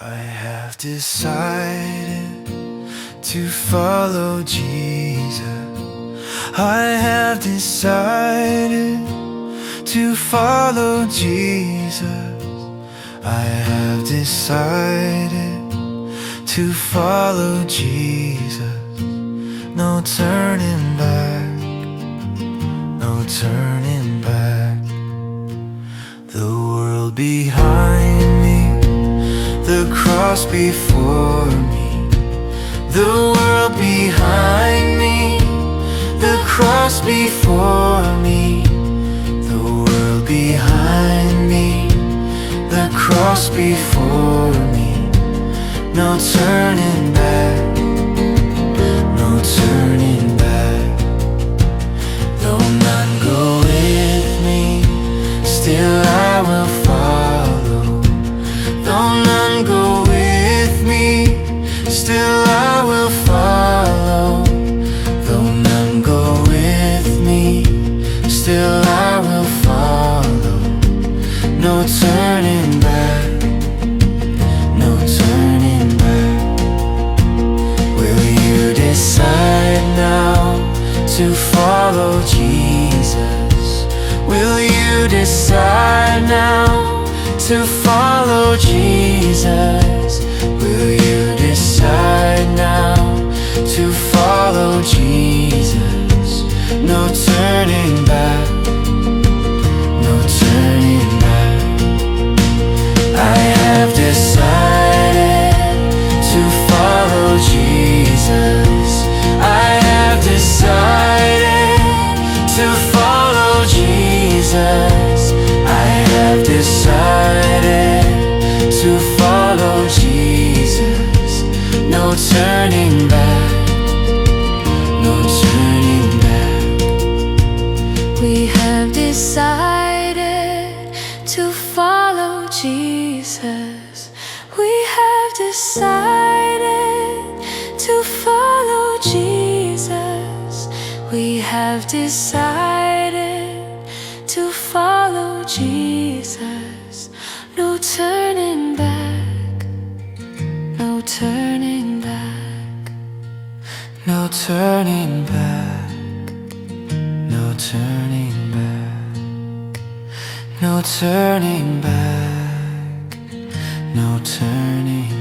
I have decided to follow Jesus. I have decided to follow Jesus. I have decided to follow Jesus. No turning back, no turning back. The world behind me, the cross before me. The world behind me, the cross before me. The world behind me, the cross before me. No turning back, no turning back. Though none go with me, still I will follow. Though none go with me, still I will follow. Though none go with me, still I will follow. No turning back, no turning back. Will you decide now to follow Jesus? Will you decide now to follow Jesus? Will you decide now to follow Jesus? No turning back, no turning back. I have decided to follow Jesus. I have decided to follow Jesus. I have decided to follow Jesus. No turning back, no turning back. We have decided to follow Jesus. We have decided to follow Jesus. We have decided to follow Jesus. No turning back, no turning back. No turning back, no turning back. No turning back, no turning